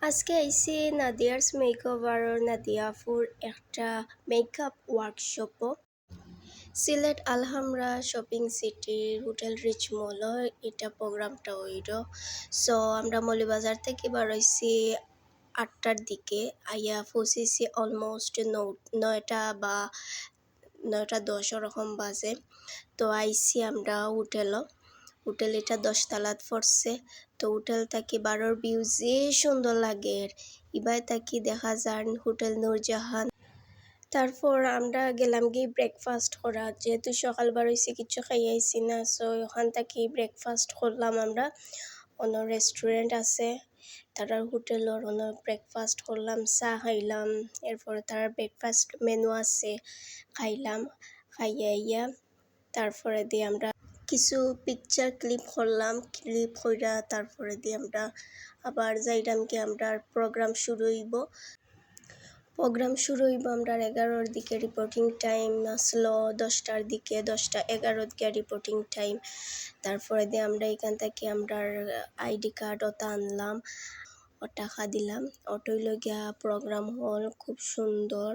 আজকে আইছি নাদিয়ার্স মেকওভার নাদিয়াফুর একটা মেকআপ ওয়ার্কশপও সিলেট আলহামরা শপিং সিটির হোটেল রিচ মল এটা প্রোগ্রামটা হইল। সো আমরা মৌলভীবাজার থেকে বারোইছি 8টার দিকে, আইয়া পৌঁছেছি অলমোস্ট 9টা বা 9টা 10 ওরকম বাজে। তো আইছি আমরা হোটেল এটা 10 তালাত পড়ছে। তো হোটেল থাকি বারোর ভিউ যে সুন্দর লাগে, ইবাই থাকি দেখা যান হোটেল নূরজাহান। তারপর আমরা গেলাম গিয়ে ব্রেকফাস্ট করা, যেহেতু সকাল বারোইছি কিছু খাইয়াইছি না, সো ওখান থেকে ব্রেকফাস্ট করলাম আমরা। অন্য রেস্টুরেন্ট আছে তার হোটেলের, অন্য ব্রেকফাস্ট করলাম, চা খাইলাম। এরপরে তার ব্রেকফাস্ট মেনু আছে, খাইলাম। খাইয়া তারপরে দিয়ে আমরা কিছু পিকচার ক্লিপ করলাম, ক্লিপ কইরা তারপরে দিয়ে আমরা আবার যাইলাম কি আমরা প্রোগ্রাম শুরু হইব আমরা 11টার দিকে। রিপোর্টিং টাইম আসলো 10টার দিকে, 10টা 11 দিকে রিপোর্টিং টাইম। তারপরে দিয়ে আমরা এখান থেকে আমরা আইডি কার্ড ওটা আনলাম, ও টাকা দিলাম। অটোই লগিয়া প্রোগ্রাম হল খুব সুন্দর।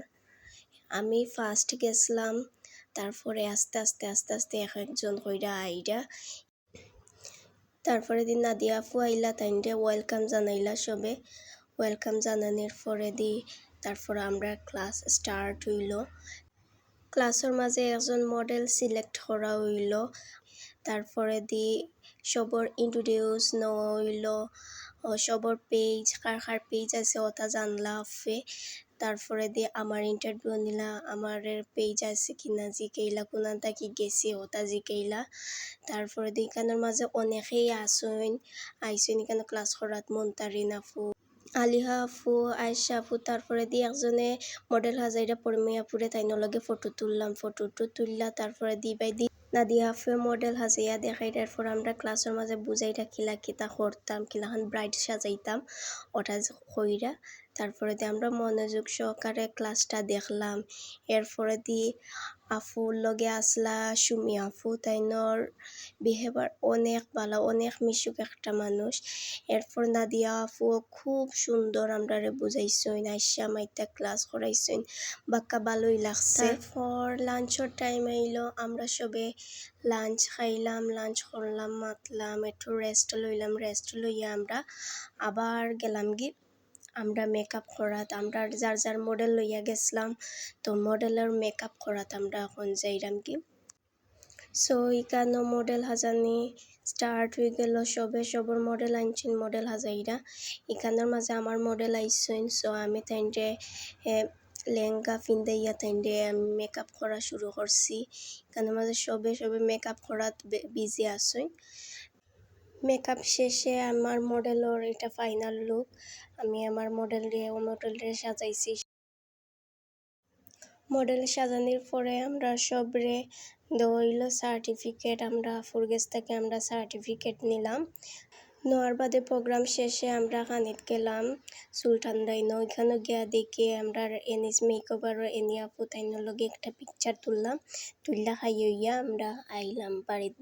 আমি ফার্স্ট গেছিলাম, তারপরে আস্তে আস্তে এক একজন কইরা আইডা। তারপরে দিন নাদিয়া আপু আইলা, তাইনরে ওয়েলকাম জানাইলা সবে। ওয়েলকাম জানানোর পরে তারপরে আমরা ক্লাস স্টার্ট হইল। ক্লাসের মাঝে একজন মডেল সিলেক্ট করা হইল। তারপরে সবর ইন্ট্রোডিউস নেওয়া হইল, সবর পেজ কার পেজ আছে ওটা জানলা আফে। তারপরে আমার ইন্টারভিউ নিলা, আমার পেজ আছে কিনা জিকাইলা, কোনান থাকি গেছি ওটা জিকাইলা। তারপরে এখানের মাঝে অনেকেই আইসইন এখানে ক্লাস করাত, মন্তারিন আপু, আলিহা আপু, আয়েশা আপু। তারপরে একজনে মডেল হাজাইরা পরমি আপুরে তাইনোর লগে ফটো তুললাম। ফটো তুললা তারপরে নাদিয়া আপু মডেল হাজাইয়া দেখাই। তারপর আমরা ক্লাসের মাঝে বুঝাইরা কিতা করতাম, কিলাখান ব্রাইড সাজাইতাম ওটা কইরা। তারপরে আমরা মনোযোগ সহকারে ক্লাসটা দেখলাম। এরপরে আফুর লগে আসলা সুমি আপু, তাইনোর বিহেভিয়ার অনেক ভালো, অনেক মিশুক একটা মানুষ। এরপর নাদিয়া আপু খুব সুন্দর আমরা বুঝাইছেন, আইসা মাইতা ক্লাস করাইছেন, বাক্কা ভালোই লাগছে। তারপর লাঞ্চের টাইম আইলো, আমরা সবে লাঞ্চ খাইলাম, লাঞ্চ করলাম, মাতলাম, একটু রেস্ট লইলাম। রেস্ট লইয়া আমরা আবার গেলাম আমরা মেকআপ করাত। আমরা যার মডেল লইয়া গেছিলাম, তো মডেলের মেকআপ করাত আমরা এখন যাইলাম সো এখানে মডেল হাজানি স্টার্ট হয়ে গেল। সবর মডেল আনছেন, মডেল হাজাইরা। এখানের মাঝে আমার মডেল আইসেন। সো আমি তাইনরে লেহেঙ্গা ফিন্দাইয়া তাইনরে আমি মেকআপ করা শুরু করছি। এখানের মাঝে সবে মেকআপ করাত বিজি আসেন। মেকআপ শেষে আমার মডেলের এটা ফাইনাল লুক। আমি আমার মডেলরে সাজাইছি। মডেল সাজানোর পরে আমরা সবরে দইল সার্টিফিকেট, আমরা ফুরগেস থেকে আমরা সার্টিফিকেট নিলাম। নেওয়ার বাদে প্রোগ্রাম শেষে আমরা খানিত গেলাম সুলতান ডাইনো। ওইখানে গিয়া দেখে আমরা এনিস মেকওভার এনি আপু তাইনোর লগে একটা পিকচার তুললা খাইয়া আমরা আইলাম বাড়িতে।